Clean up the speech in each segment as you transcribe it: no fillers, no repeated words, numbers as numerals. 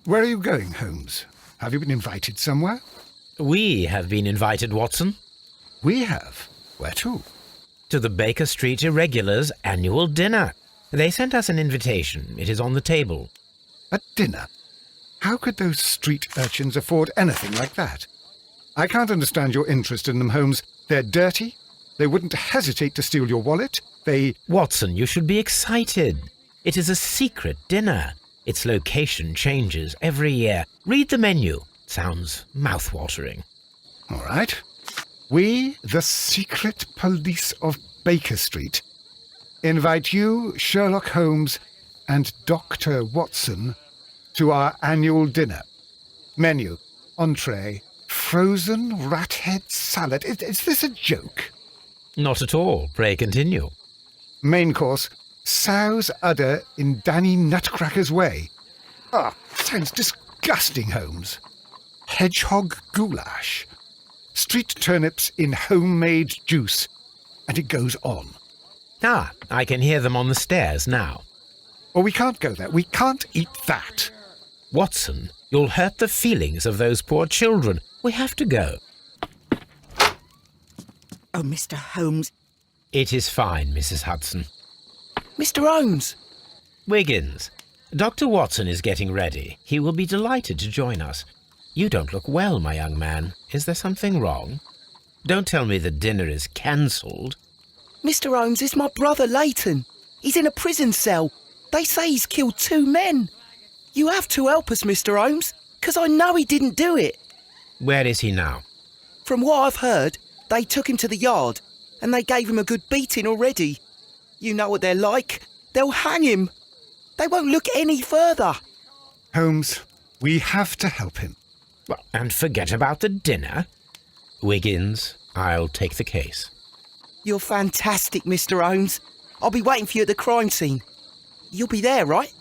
Where are you going, Holmes? Have you been invited somewhere? We have been invited, Watson. We have. Where to? To the Baker Street Irregulars' annual dinner. They sent us an invitation. It is on the table. A dinner? How could those street urchins afford anything like that? I can't understand your interest in them, Holmes. They're dirty. They wouldn't hesitate to steal your wallet. Watson, you should be excited. It is a secret dinner. Its location changes every year. Read the menu. Sounds mouth-watering. All right. We, the secret police of Baker Street, invite you, Sherlock Holmes, and Dr. Watson to our annual dinner. Menu, entree, frozen rat-head salad. Is this a joke? Not at all. Pray continue. Main course, sow's udder in Danny Nutcracker's way. Sounds disgusting, Holmes. Hedgehog goulash. Street turnips in homemade juice. And it goes on. I can hear them on the stairs now. Oh, we can't go there. We can't eat that. Watson, you'll hurt the feelings of those poor children. We have to go. Oh, Mr. Holmes. It is fine, Mrs. Hudson. Mr. Holmes! Wiggins, Dr. Watson is getting ready. He will be delighted to join us. You don't look well, my young man. Is there something wrong? Don't tell me the dinner is cancelled. Mr. Holmes, it's my brother Leighton. He's in a prison cell. They say he's killed 2 men. You have to help us, Mr. Holmes, 'cause I know he didn't do it. Where is he now? From what I've heard, they took him to the yard and they gave him a good beating already. You know what they're like. They'll hang him. They won't look any further. Holmes, we have to help him. Well, and forget about the dinner. Wiggins, I'll take the case. You're fantastic, Mr. Holmes. I'll be waiting for you at the crime scene. You'll be there, right?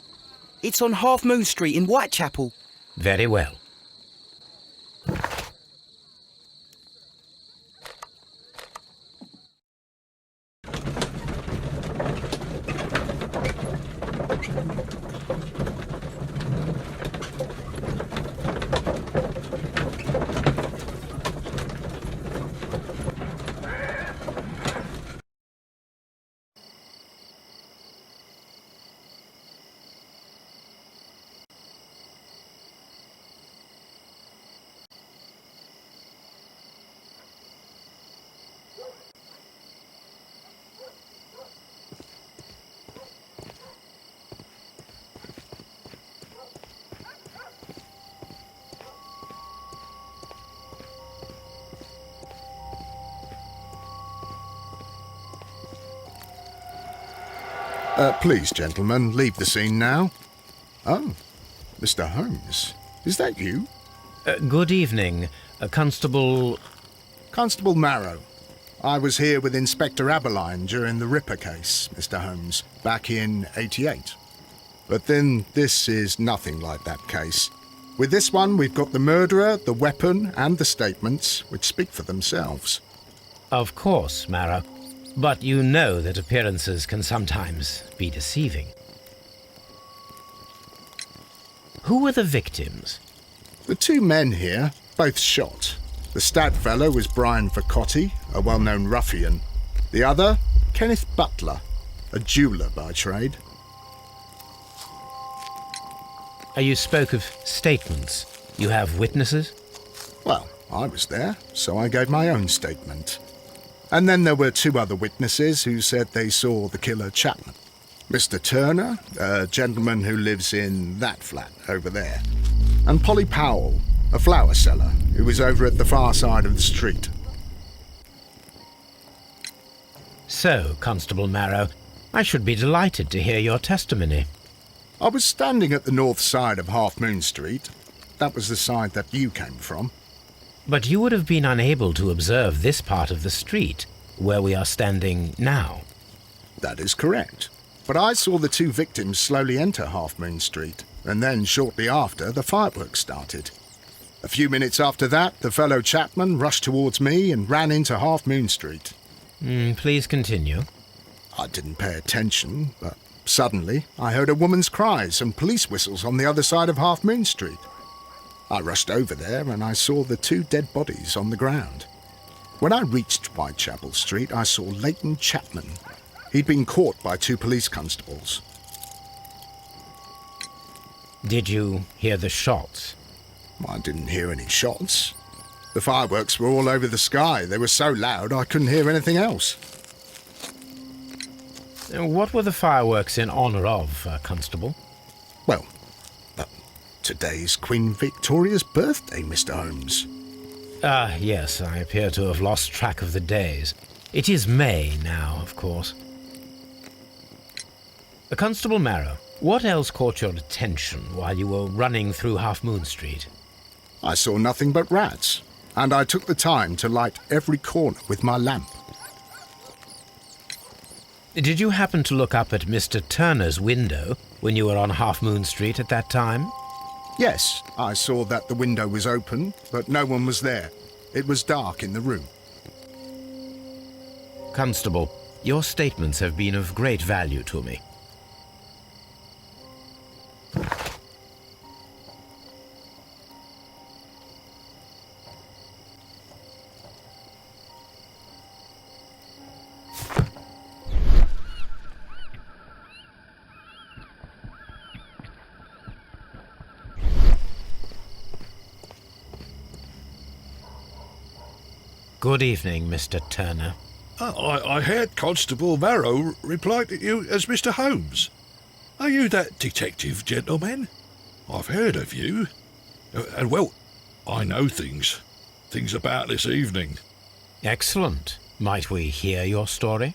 It's on Half Moon Street in Whitechapel. Very well. Please, gentlemen, leave the scene now. Oh, Mr. Holmes, is that you? Good evening, Constable... Constable Marrow. I was here with Inspector Aberline during the Ripper case, Mr. Holmes, back in '88. But then this is nothing like that case. With this one, we've got the murderer, the weapon, and the statements, which speak for themselves. Of course, Marrow. But you know that appearances can sometimes be deceiving. Who were the victims? The 2 men here, both shot. The stab fellow was Brian Vercotti, a well-known ruffian. The other, Kenneth Butler, a jeweller by trade. You spoke of statements. You have witnesses? Well, I was there, so I gave my own statement. And then there were 2 other witnesses who said they saw the killer Chapman. Mr. Turner, a gentleman who lives in that flat over there. And Polly Powell, a flower seller, who was over at the far side of the street. So, Constable Marrow, I should be delighted to hear your testimony. I was standing at the north side of Half Moon Street. That was the side that you came from. But you would have been unable to observe this part of the street, where we are standing now. That is correct. But I saw the 2 victims slowly enter Half Moon Street, and then shortly after, the fireworks started. A few minutes after that, the fellow Chapman rushed towards me and ran into Half Moon Street. Please continue. I didn't pay attention, but Suddenly, I heard a woman's cries and police whistles on the other side of Half Moon Street. I rushed over there and I saw the 2 dead bodies on the ground. When I reached Whitechapel Street, I saw Leighton Chapman. He'd been caught by 2 police constables. Did you hear the shots? I didn't hear any shots. The fireworks were all over the sky. They were so loud I couldn't hear anything else. What were the fireworks in honour of, Constable? Well, today's Queen Victoria's birthday, Mr. Holmes. Ah, yes, I appear to have lost track of the days. It is May now, of course. Constable Marrow, what else caught your attention while you were running through Half Moon Street? I saw nothing but rats, and I took the time to light every corner with my lamp. Did you happen to look up at Mr. Turner's window when you were on Half Moon Street at that time? Yes, I saw that the window was open, but no one was there. It was dark in the room. Constable, your statements have been of great value to me. Good evening, Mr. Turner. I heard Constable Marrow reply to you as Mr. Holmes. Are you that detective gentleman? I've heard of you. And, well, I know things about this evening. Excellent. Might we hear your story?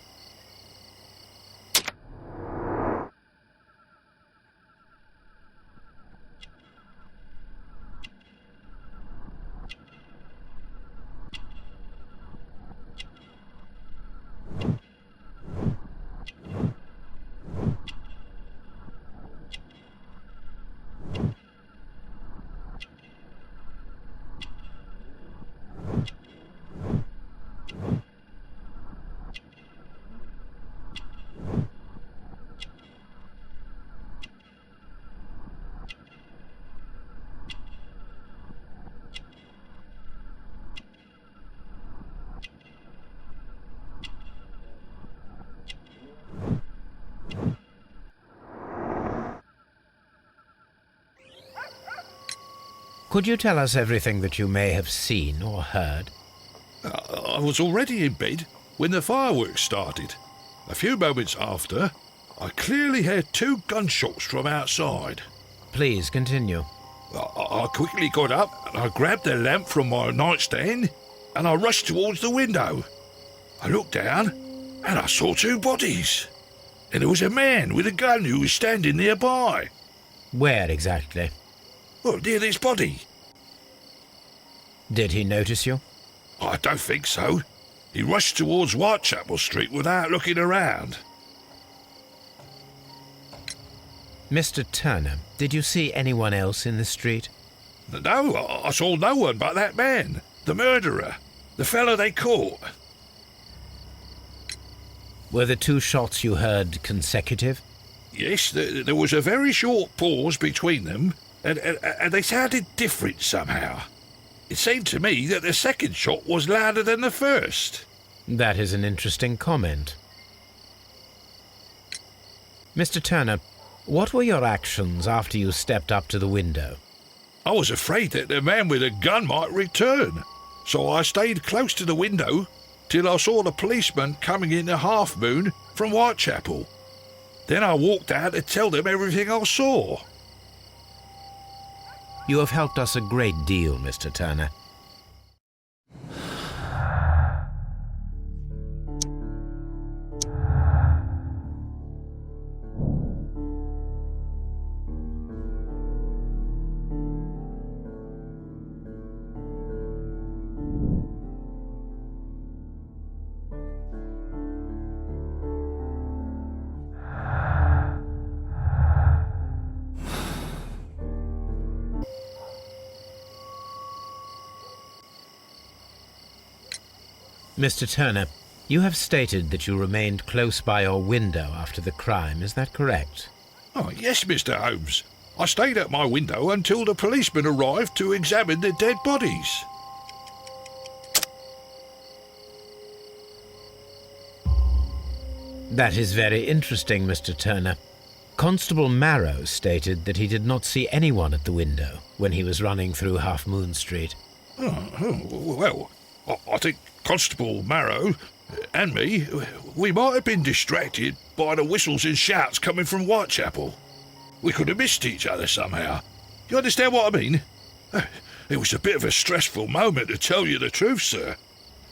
Could you tell us everything that you may have seen or heard? I was already in bed when the fireworks started. A few moments after, I clearly heard 2 gunshots from outside. Please continue. I quickly got up and I grabbed the lamp from my nightstand and I rushed towards the window. I looked down and I saw 2 bodies. And there was a man with a gun who was standing nearby. Where exactly? Well, near this body. Did he notice you? I don't think so. He rushed towards Whitechapel Street without looking around. Mr. Turner, did you see anyone else in the street? No, I saw no one but that man, the murderer, the fellow they caught. Were the 2 shots you heard consecutive? Yes, there was a very short pause between them, and they sounded different somehow. It seemed to me that the second shot was louder than the first. That is an interesting comment. Mr. Turner, what were your actions after you stepped up to the window? I was afraid that the man with a gun might return, so I stayed close to the window till I saw the policeman coming in the Half Moon from Whitechapel. Then I walked out to tell them everything I saw. You have helped us a great deal, Mr. Turner. Mr. Turner, You have stated that you remained close by your window after the crime, is that correct? Oh, yes, Mr. Holmes. I stayed at my window until the policeman arrived to examine the dead bodies. That is very interesting, Mr. Turner. Constable Marrow stated that he did not see anyone at the window when he was running through Half Moon Street. Well, I think Constable Marrow and me, we might have been distracted by the whistles and shouts coming from Whitechapel. We could have missed each other somehow. You understand what I mean? It was a bit of a stressful moment, to tell you the truth, sir.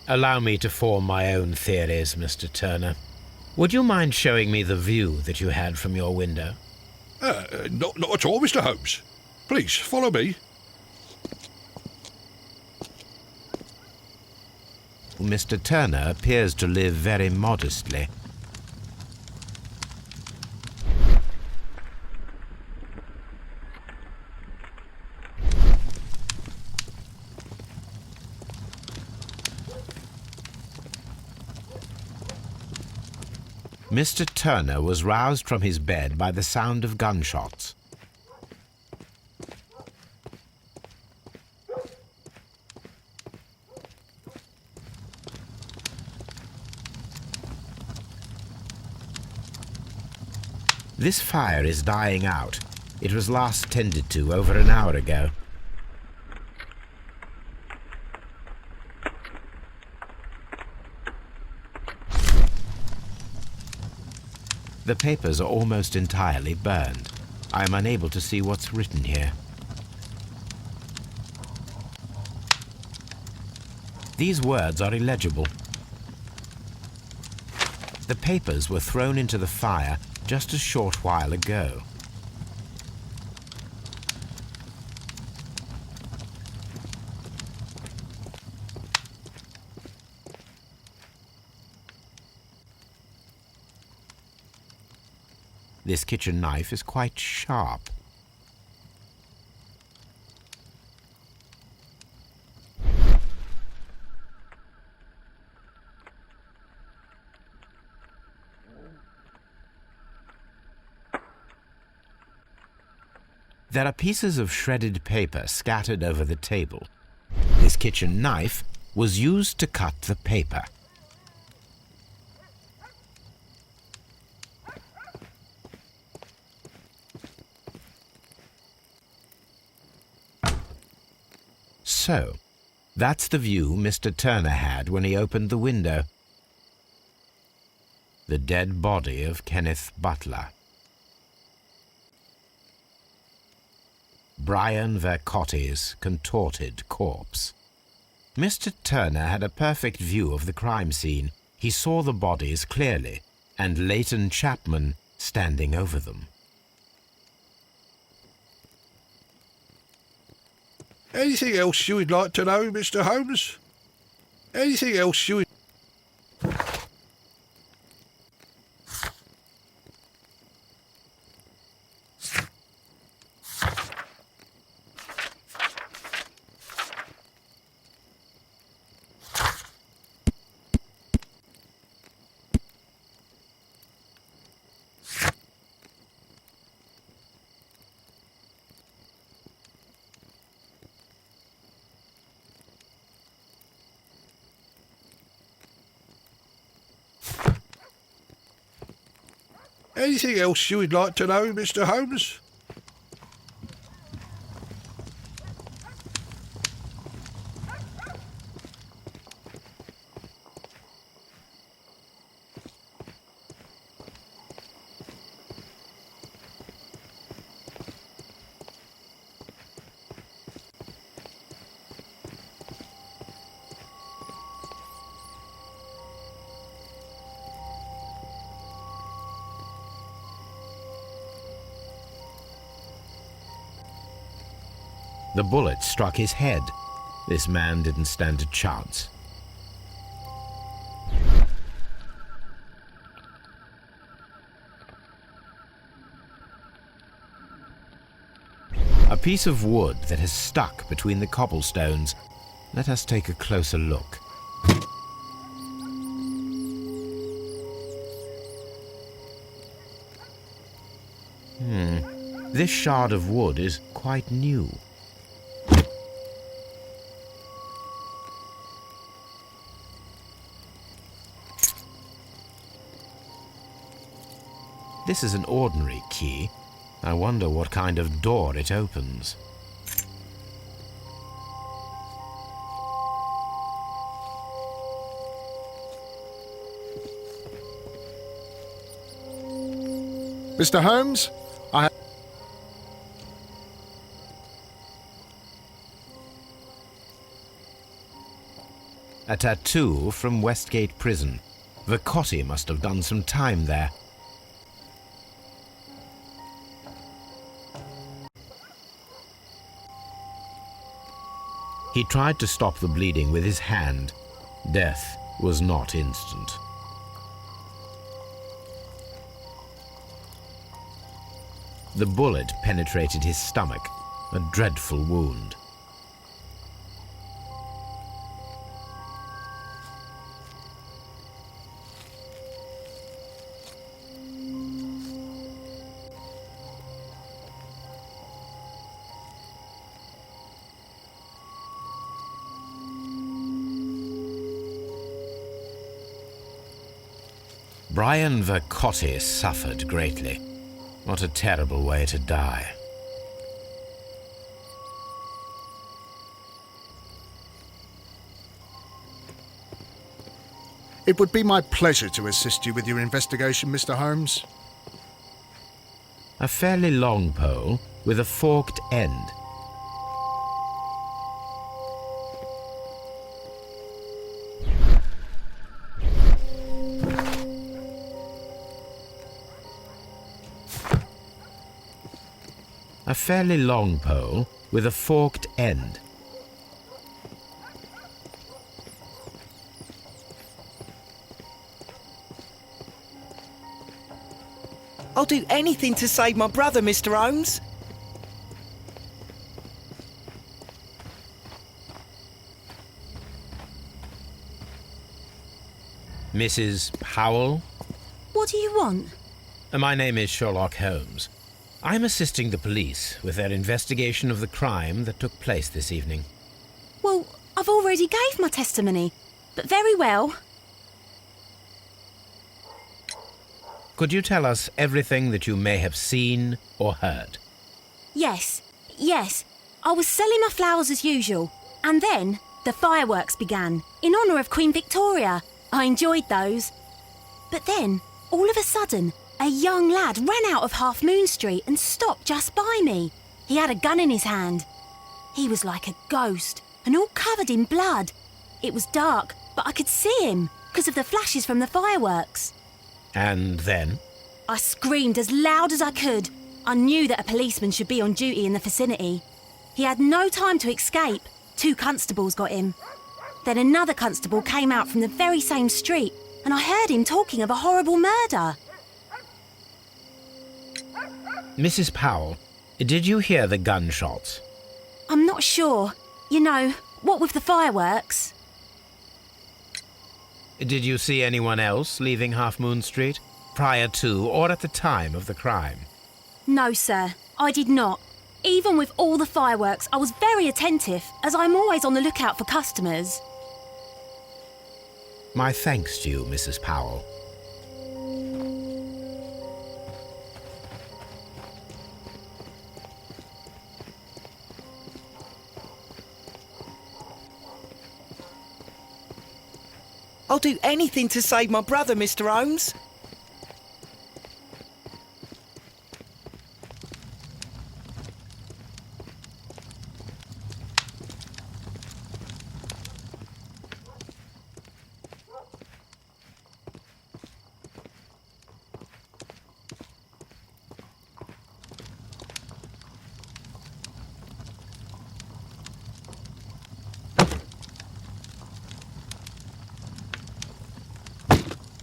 Allow me to form my own theories, Mr. Turner. Would you mind showing me the view that you had from your window? Not at all, Mr. Holmes. Please, follow me. Mr. Turner appears to live very modestly. Mr. Turner was roused from his bed by the sound of gunshots. This fire is dying out. It was last tended to over an hour ago. The papers are almost entirely burned. I am unable to see what's written here. These words are illegible. The papers were thrown into the fire just a short while ago. This kitchen knife is quite sharp. There are pieces of shredded paper scattered over the table. This kitchen knife was used to cut the paper. So, that's the view Mr. Turner had when he opened the window. The dead body of Kenneth Butler. Brian Vercotti's contorted corpse. Mr. Turner had a perfect view of the crime scene. He saw the bodies clearly, and Leighton Chapman standing over them. Anything else you would like to know, Mr. Holmes? Anything else you would... Anything else you would like to know, Mr. Holmes? The bullet struck his head. This man didn't stand a chance. A piece of wood that has stuck between the cobblestones. Let us take a closer look. This shard of wood is quite new. This is an ordinary key. I wonder what kind of door it opens. Mr. Holmes, A tattoo from Westgate Prison. Vicotti must have done some time there. He tried to stop the bleeding with his hand. Death was not instant. The bullet penetrated his stomach, a dreadful wound. Brian Vicotti suffered greatly. What a terrible way to die. it would be my pleasure to assist you with your investigation, Mr. Holmes. A fairly long pole with a forked end. A fairly long pole with a forked end. I'll do anything to save my brother, Mr. Holmes. Mrs. Powell? What do you want? My name is Sherlock Holmes. I'm assisting the police with their investigation of the crime that took place this evening. Well, I've already gave my testimony, but very well. Could you tell us everything that you may have seen or heard? Yes. I was selling my flowers as usual, and then the fireworks began, in honour of Queen Victoria. I enjoyed those. But then, all of a sudden, a young lad ran out of Half Moon Street and stopped just by me. He had a gun in his hand. He was like a ghost, and all covered in blood. It was dark, but I could see him, because of the flashes from the fireworks. And then? I screamed as loud as I could. I knew that a policeman should be on duty in the vicinity. He had no time to escape. 2 constables got him. Then another constable came out from the very same street, and I heard him talking of a horrible murder. Mrs. Powell, did you hear the gunshots? I'm not sure. You know, what with the fireworks? Did you see anyone else leaving Half Moon Street, prior to or at the time of the crime? No, sir, I did not. Even with all the fireworks, I was very attentive, as I'm always on the lookout for customers. My thanks to you, Mrs. Powell. I'll do anything to save my brother, Mr. Holmes.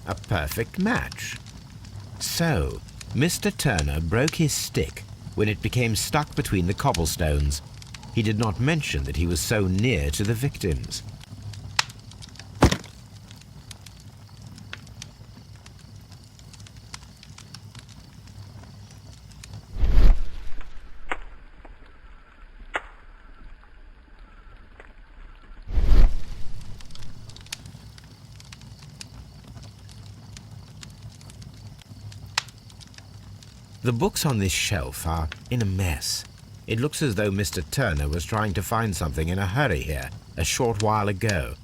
A perfect match. So, Mr. Turner broke his stick when it became stuck between the cobblestones. He did not mention that he was so near to the victims. The books on this shelf are in a mess. It looks as though Mr. Turner was trying to find something in a hurry here a short while ago.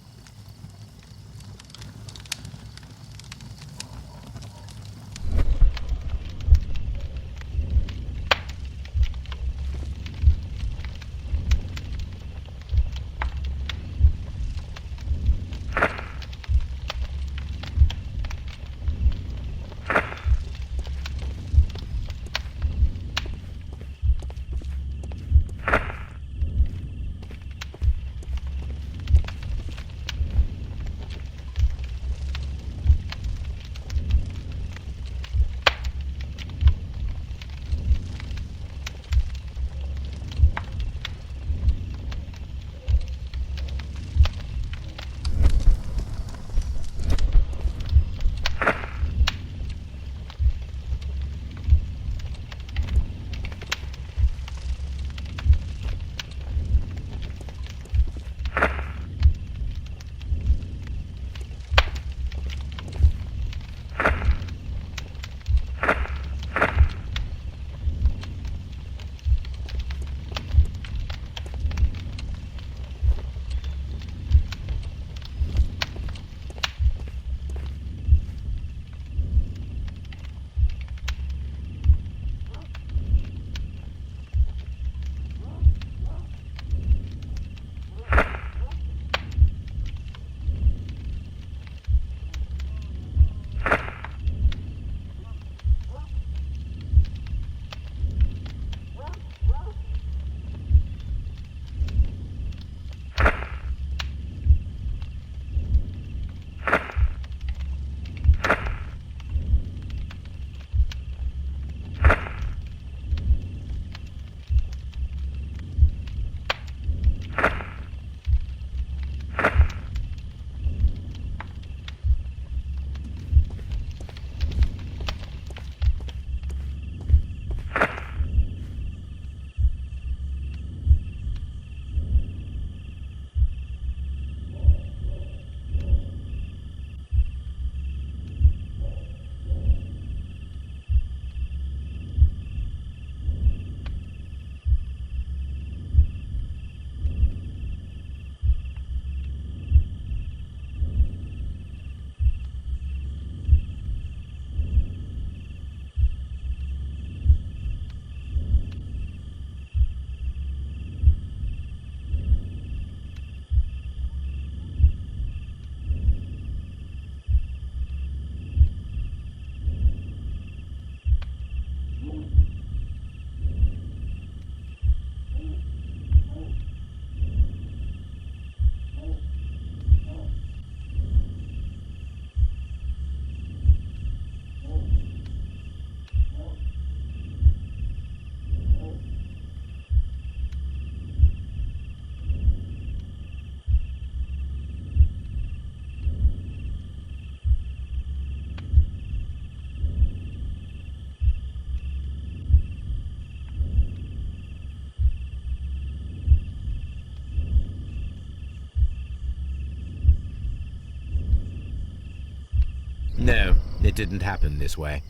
No, it didn't happen this way.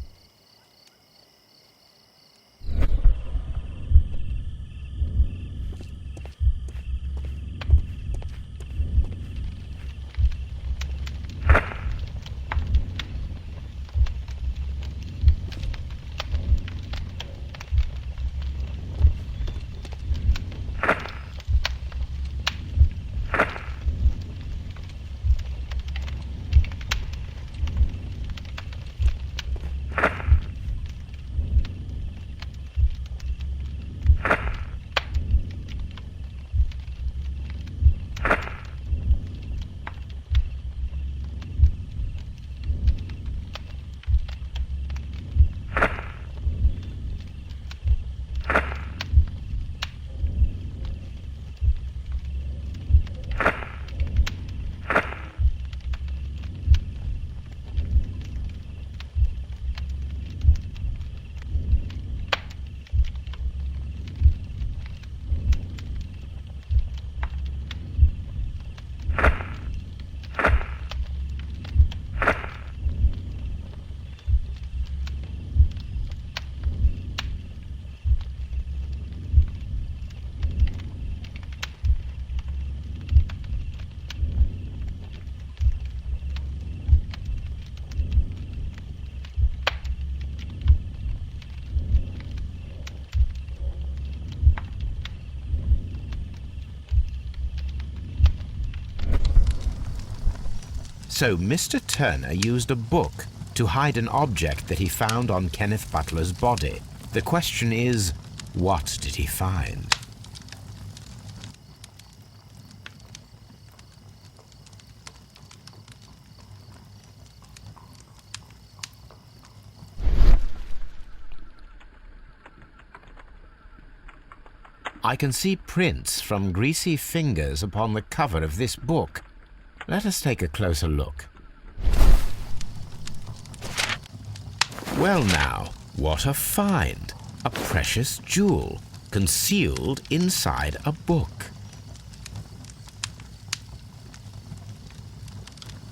So Mr. Turner used a book to hide an object that he found on Kenneth Butler's body. The question is, what did he find? I can see prints from greasy fingers upon the cover of this book. Let us take a closer look. Well now, what a find! A precious jewel, concealed inside a book.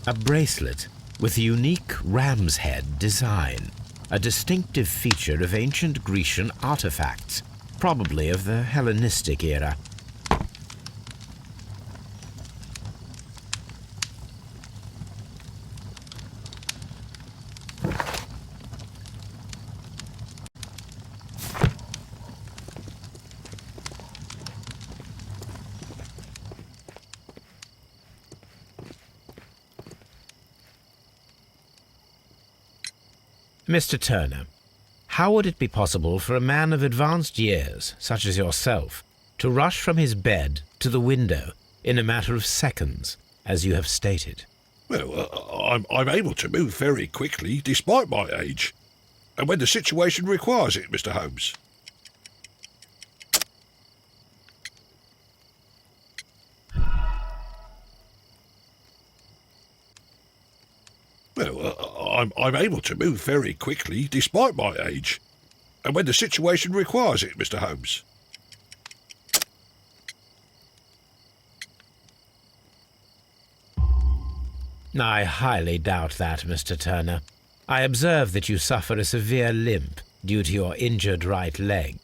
A bracelet with a unique ram's head design, a distinctive feature of ancient Grecian artifacts, probably of the Hellenistic era. Mr. Turner, how would it be possible for a man of advanced years, such as yourself, to rush from his bed to the window in a matter of seconds, as you have stated? Well, I'm able to move very quickly, despite my age. And when the situation requires it, Mr. Holmes. Well, I'm able to move very quickly, despite my age. And when the situation requires it, Mr. Holmes. I highly doubt that, Mr. Turner. I observe that you suffer a severe limp due to your injured right leg.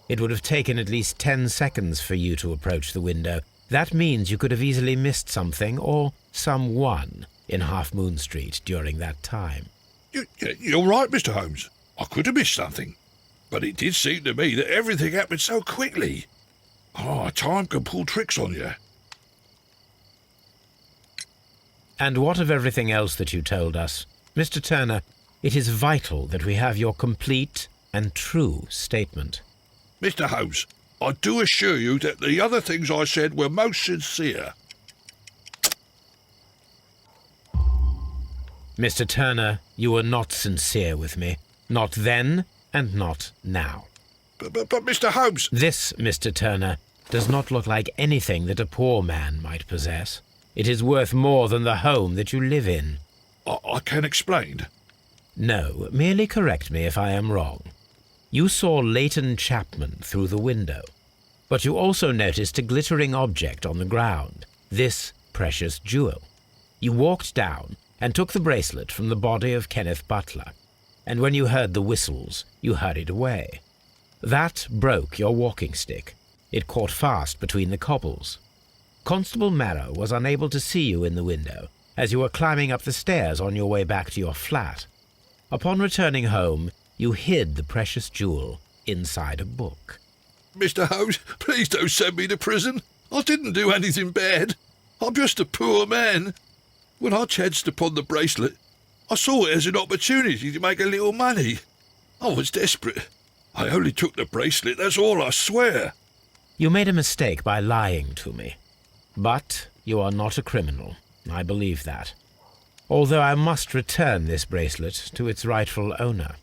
It would have taken at least 10 seconds for you to approach the window. That means you could have easily missed something or someone in Half Moon Street during that time. You're right, Mr. Holmes. I could have missed something. But it did seem to me that everything happened so quickly. Oh, time can pull tricks on you. And what of everything else that you told us? Mr. Turner, it is vital that we have your complete and true statement. Mr. Holmes, I do assure you that the other things I said were most sincere. Mr. Turner, you were not sincere with me. Not then and not now. But Mr. Holmes... This, Mr. Turner, does not look like anything that a poor man might possess. It is worth more than the home that you live in. I can explain. No, merely correct me if I am wrong. You saw Leighton Chapman through the window, but you also noticed a glittering object on the ground, this precious jewel. You walked down and took the bracelet from the body of Kenneth Butler, and when you heard the whistles, you hurried away. That broke your walking stick. It caught fast between the cobbles. Constable Marrow was unable to see you in the window as you were climbing up the stairs on your way back to your flat. Upon returning home, you hid the precious jewel inside a book. Mr. Holmes, please don't send me to prison. I didn't do anything bad. I'm just a poor man. When I chanced upon the bracelet, I saw it as an opportunity to make a little money. I was desperate. I only took the bracelet, that's all, I swear. You made a mistake by lying to me. But you are not a criminal. I believe that. Although I must return this bracelet to its rightful owner.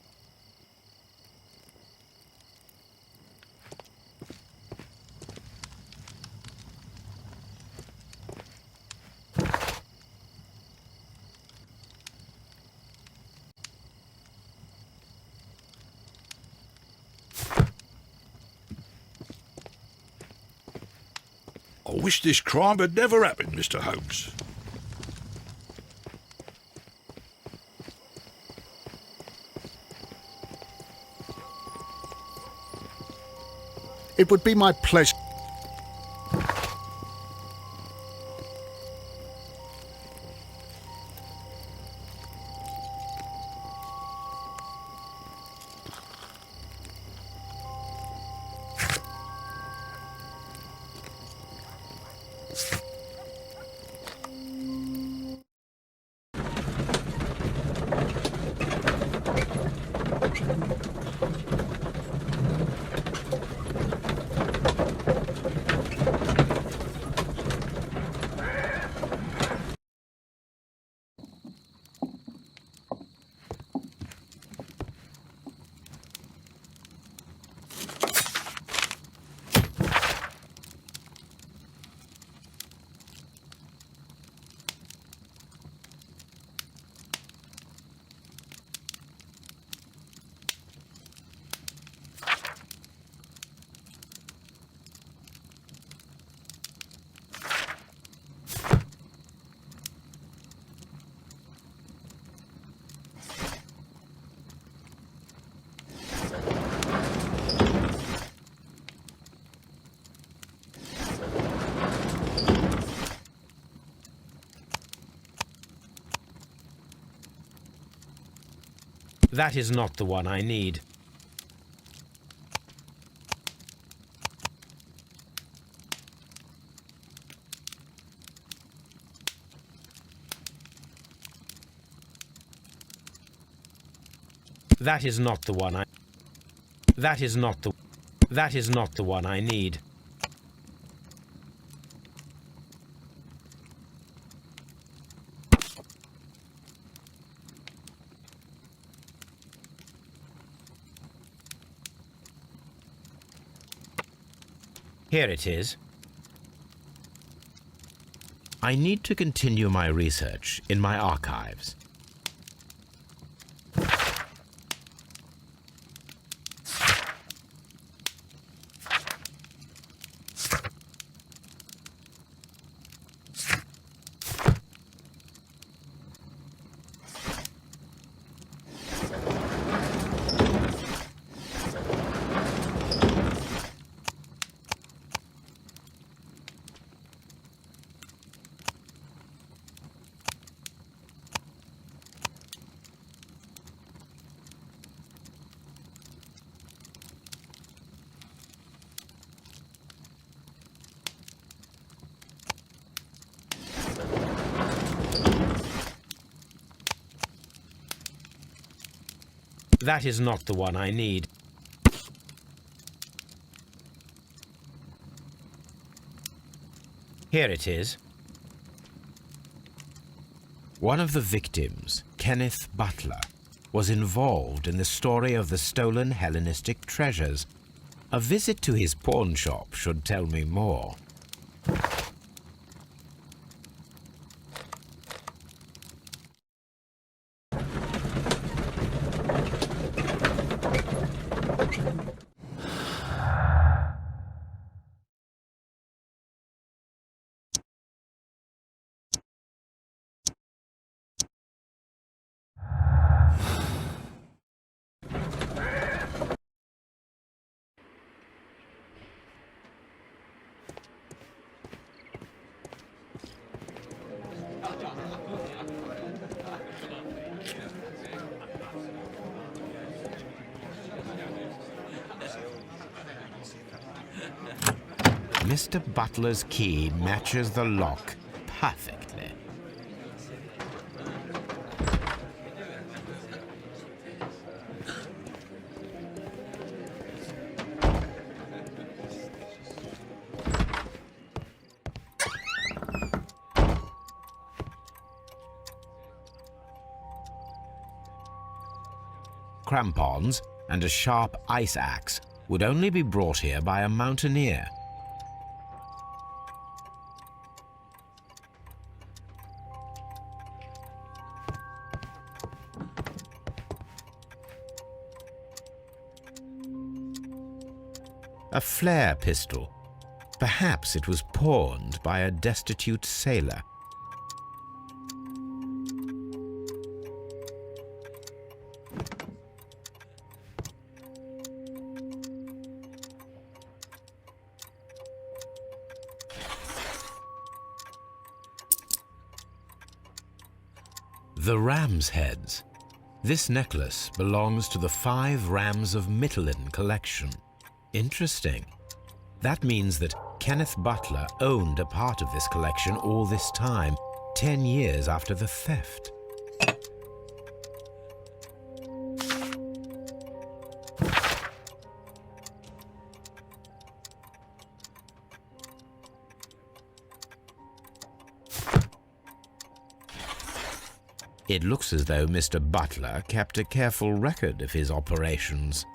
I wish this crime had never happened, Mr. Holmes. It would be my pleasure. That is not the one I need. That is not the one I... That is not the... That is not the one I need. Here it is. I need to continue my research in my archives. That is not the one I need. Here it is. One of the victims, Kenneth Butler, was involved in the story of the stolen Hellenistic treasures. A visit to his pawn shop should tell me more. Mr. Butler's key matches the lock perfectly. Crampons and a sharp ice axe would only be brought here by a mountaineer. A flare pistol. Perhaps it was pawned by a destitute sailor. The ram's heads. This necklace belongs to the 5 Rams of Mittelin collection. Interesting. That means that Kenneth Butler owned a part of this collection all this time, 10 years after the theft. It looks as though Mr. Butler kept a careful record of his operations.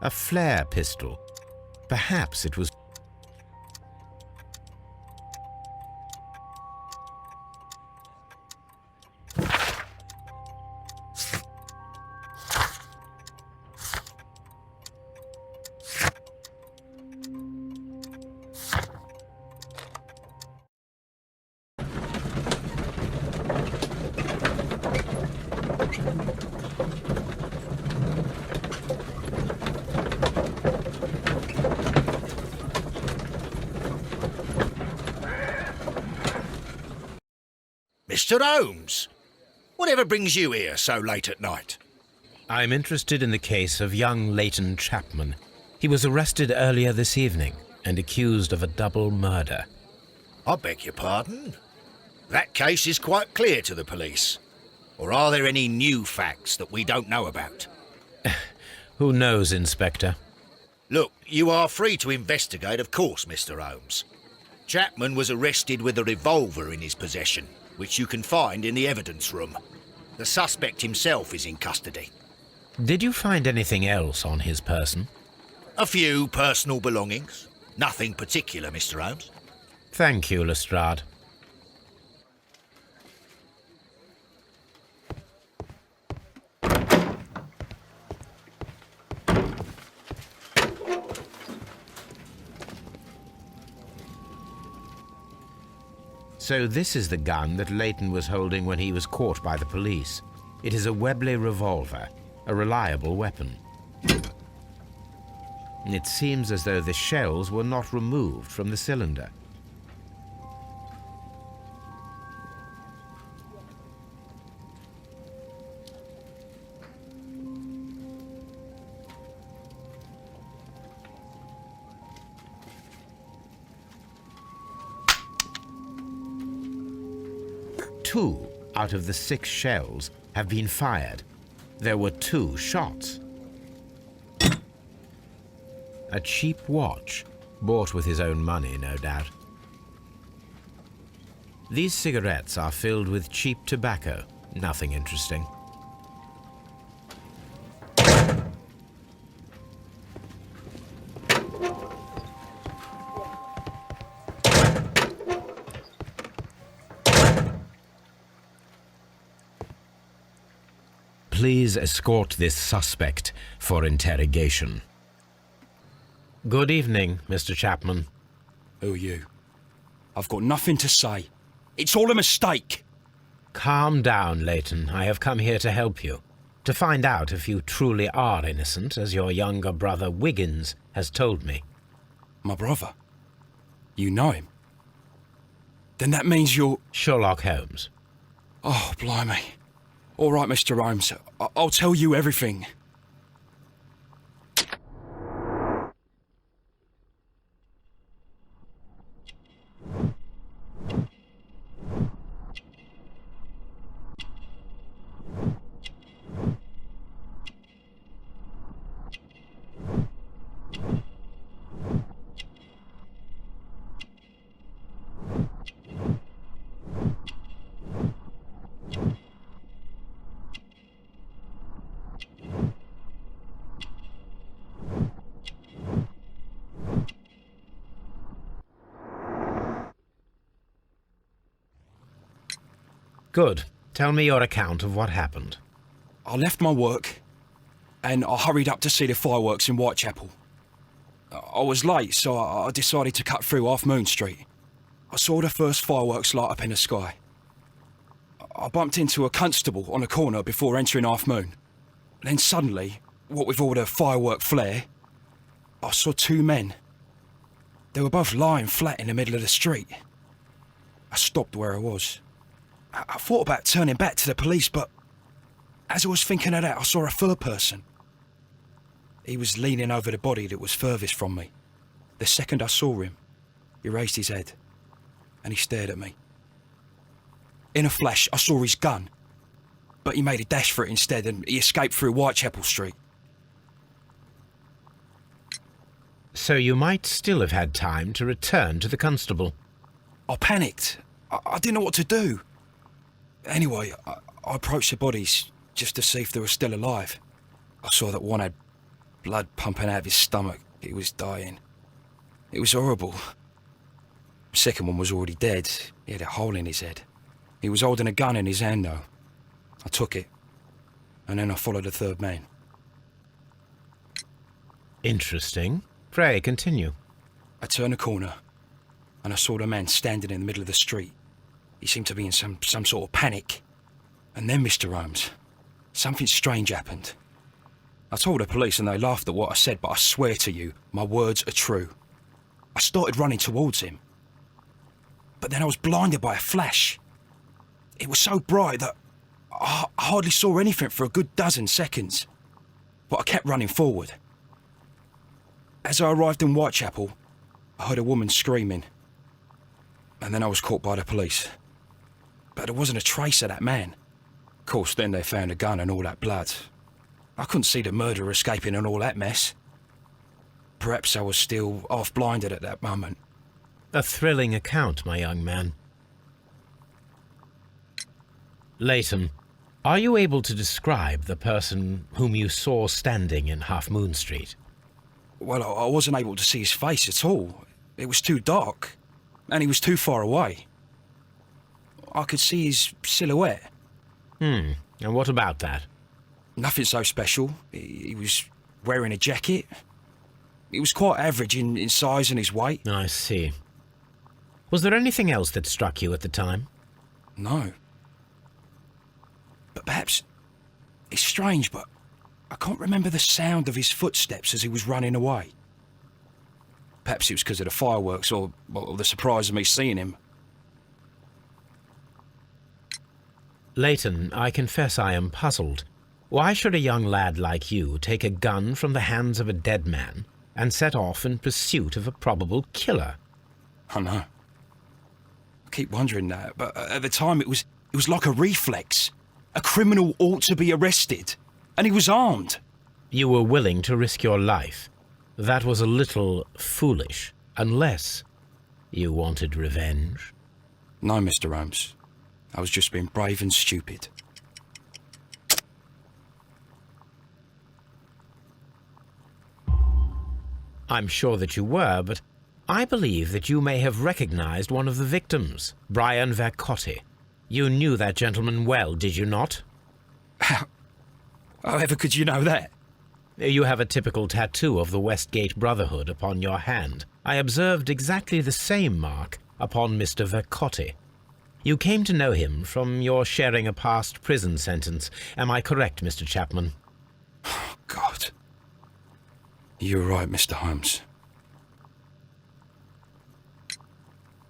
A flare pistol. Perhaps it was... Mr. Holmes, whatever brings you here so late at night? I'm interested in the case of young Leighton Chapman. He was arrested earlier this evening and accused of a double murder. I beg your pardon? That case is quite clear to the police. Or are there any new facts that we don't know about? Who knows, Inspector? Look, you are free to investigate, of course, Mr. Holmes. Chapman was arrested with a revolver in his possession, which you can find in the evidence room. The suspect himself is in custody. Did you find anything else on his person? A few personal belongings. Nothing particular, Mr. Holmes. Thank you, Lestrade. So this is the gun that Leighton was holding when he was caught by the police. It is a Webley revolver, a reliable weapon. It seems as though the shells were not removed from the cylinder. Two out of the 6 shells have been fired. There were 2 shots. A cheap watch, bought with his own money, no doubt. These cigarettes are filled with cheap tobacco. Nothing interesting. Please escort this suspect for interrogation. Good evening, Mr. Chapman. Who are you? I've got nothing to say. It's all a mistake. Calm down, Leighton. I have come here to help you. To find out if you truly are innocent, as your younger brother Wiggins has told me. My brother? You know him? Then that means you're... Sherlock Holmes. Oh, blimey. All right, Mr. Holmes. I'll tell you everything. Good. Tell me your account of what happened. I left my work and I hurried up to see the fireworks in Whitechapel. I was late, so I decided to cut through Half Moon Street. I saw the first fireworks light up in the sky. I bumped into a constable on a corner before entering Half Moon. Then suddenly, what with all the firework flare, I saw 2 men. They were both lying flat in the middle of the street. I stopped where I was. I thought about turning back to the police, but as I was thinking of that, I saw a third person. He was leaning over the body that was furthest from me. The second I saw him, he raised his head and he stared at me. In a flash, I saw his gun, but he made a dash for it instead and he escaped through Whitechapel Street. So you might still have had time to return to the constable. I panicked. I didn't know what to do. Anyway, I approached the bodies just to see if they were still alive. I saw that one had blood pumping out of his stomach. He was dying. It was horrible. The second one was already dead. He had a hole in his head. He was holding a gun in his hand, though. I took it, and then I followed the third man. Interesting. Pray, continue. I turned a corner, and I saw the man standing in the middle of the street. He seemed to be in some sort of panic. And then, Mr. Holmes, something strange happened. I told the police and they laughed at what I said, but I swear to you, my words are true. I started running towards him. But then I was blinded by a flash. It was so bright that I hardly saw anything for a good dozen seconds. But I kept running forward. As I arrived in Whitechapel, I heard a woman screaming. And then I was caught by the police. But there wasn't a trace of that man. Of course, then they found a gun and all that blood. I couldn't see the murderer escaping and all that mess. Perhaps I was still half-blinded at that moment. A thrilling account, my young man. Leighton, are you able to describe the person whom you saw standing in Half Moon Street? Well, I wasn't able to see his face at all. It was too dark, and he was too far away. I could see his silhouette. And what about that? Nothing so special. He was wearing a jacket. He was quite average in size and his weight. I see. Was there anything else that struck you at the time? No. But perhaps it's strange, but I can't remember the sound of his footsteps as he was running away. Perhaps it was because of the fireworks or the surprise of me seeing him. Leighton, I confess I am puzzled. Why should a young lad like you take a gun from the hands of a dead man and set off in pursuit of a probable killer? I know. I keep wondering that, but at the time it was like a reflex. A criminal ought to be arrested, and he was armed. You were willing to risk your life. That was a little foolish, unless you wanted revenge. No, Mr. Holmes. I was just being brave and stupid. I'm sure that you were, but I believe that you may have recognized one of the victims, Brian Vercotti. You knew that gentleman well, did you not? However could you know that? You have a typical tattoo of the Westgate Brotherhood upon your hand. I observed exactly the same mark upon Mr. Vercotti. You came to know him from your sharing a past prison sentence. Am I correct, Mr. Chapman? God. You're right, Mr. Holmes.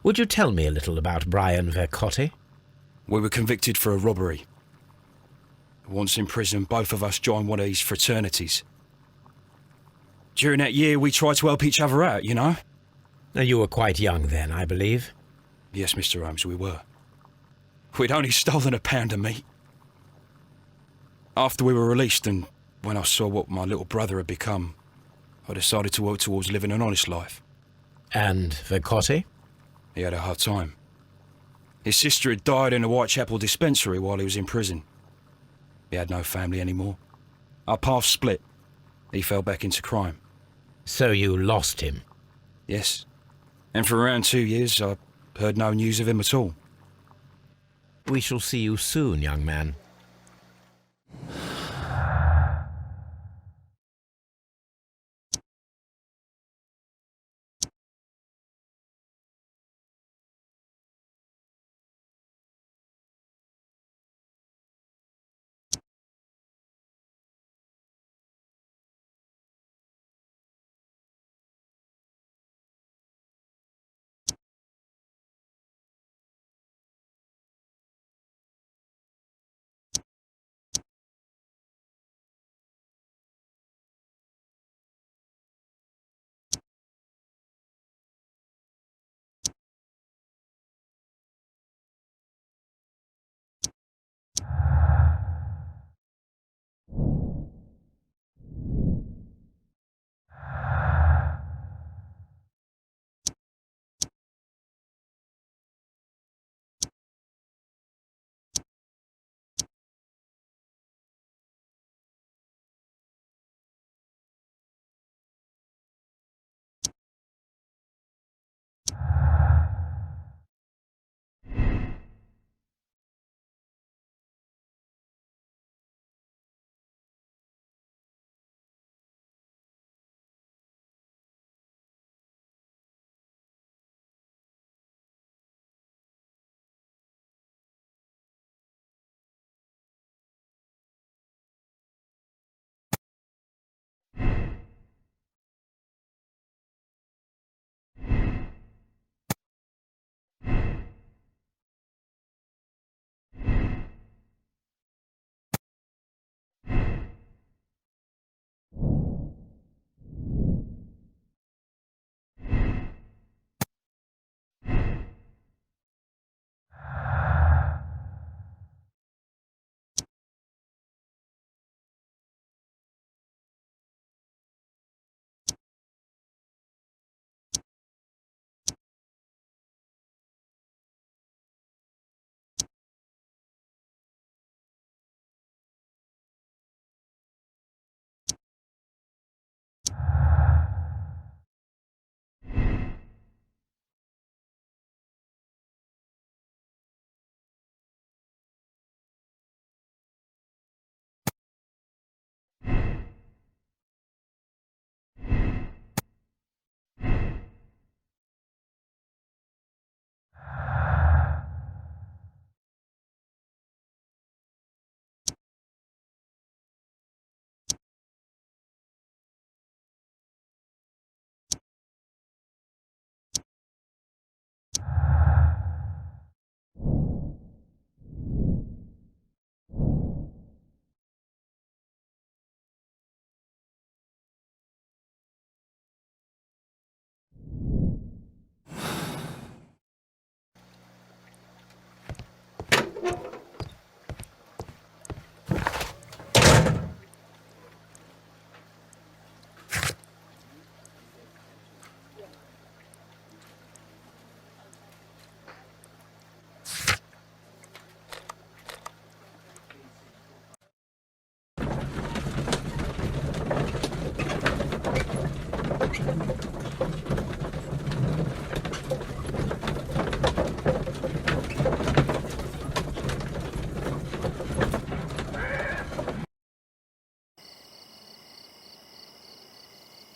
Would you tell me a little about Brian Vercotti? We were convicted for a robbery. Once in prison, both of us joined one of these fraternities. During that year, we tried to help each other out, you know? You were quite young then, I believe. Yes, Mr. Holmes, we were. We'd only stolen a pound of meat. After we were released and when I saw what my little brother had become, I decided to work towards living an honest life. And Vercotti? He had a hard time. His sister had died in a Whitechapel dispensary while he was in prison. He had no family anymore. Our paths split. He fell back into crime. So you lost him? Yes. And for around 2 years, I heard no news of him at all. We shall see you soon, young man.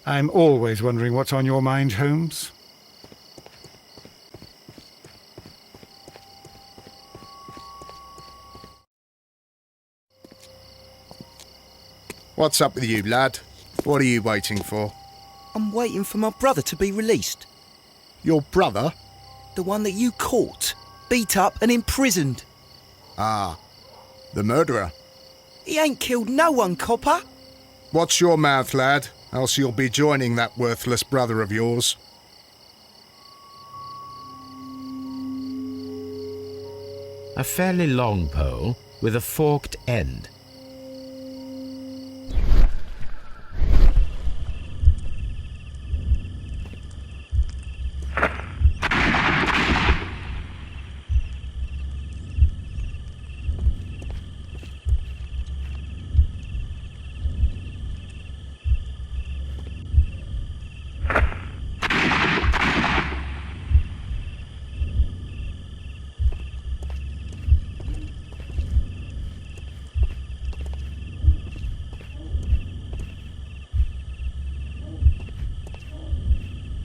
I'm always wondering what's on your mind, Holmes. What's up with you, lad? What are you waiting for? I'm waiting for my brother to be released. Your brother? The one that you caught, beat up and imprisoned. Ah, the murderer. He ain't killed no one, copper. Watch your mouth, lad, else you'll be joining that worthless brother of yours. A fairly long pole with a forked end.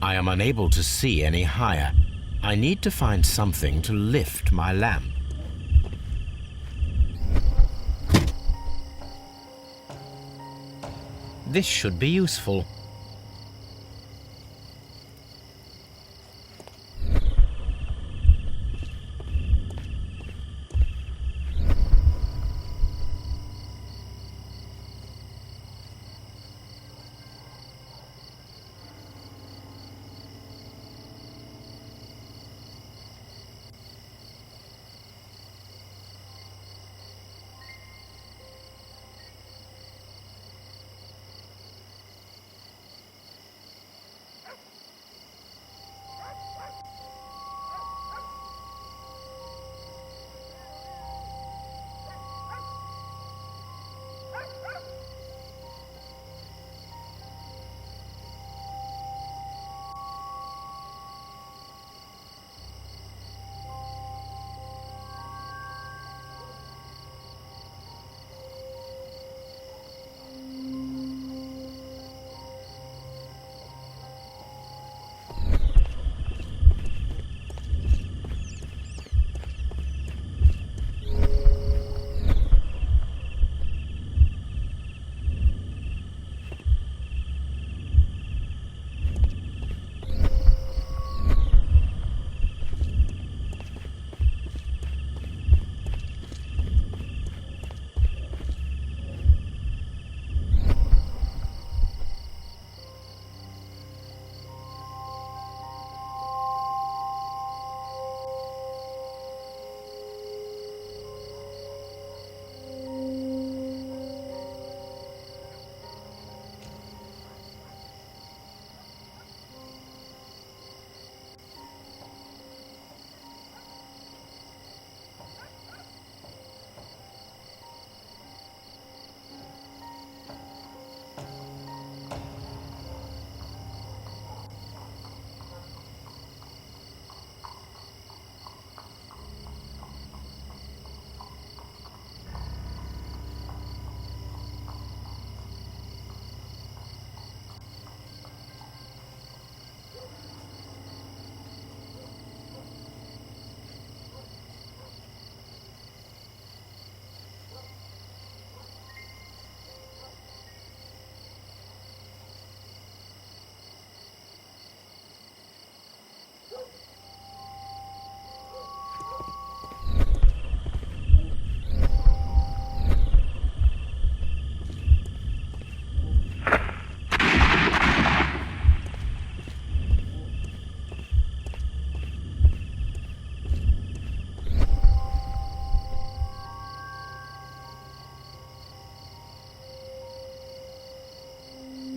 I am unable to see any higher. I need to find something to lift my lamp. This should be useful.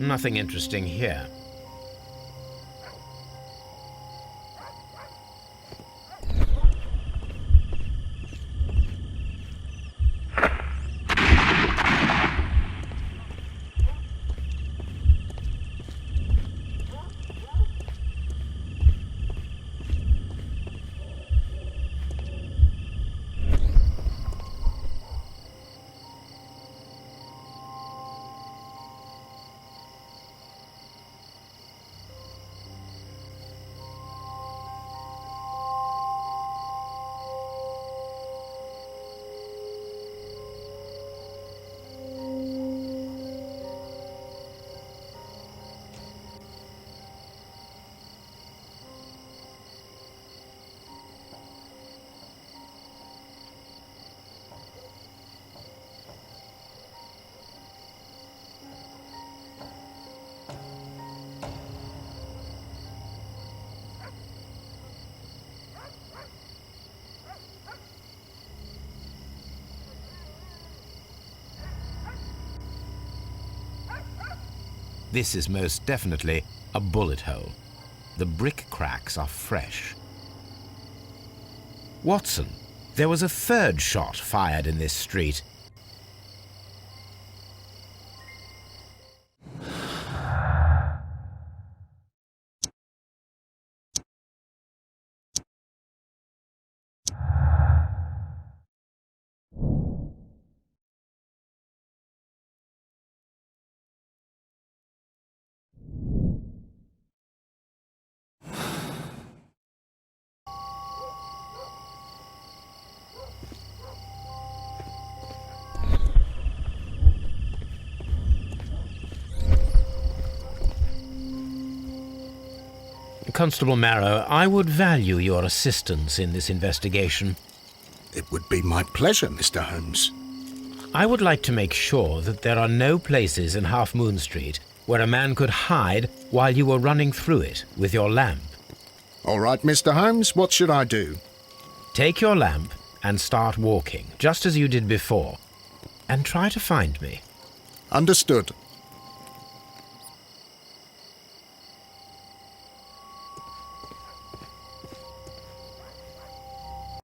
Nothing interesting here. This is most definitely a bullet hole. The brick cracks are fresh. Watson, there was a third shot fired in this street. Constable Marrow, I would value your assistance in this investigation. It would be my pleasure, Mr. Holmes. I would like to make sure that there are no places in Half Moon Street where a man could hide while you were running through it with your lamp. All right, Mr. Holmes, what should I do? Take your lamp and start walking, just as you did before, and try to find me. Understood.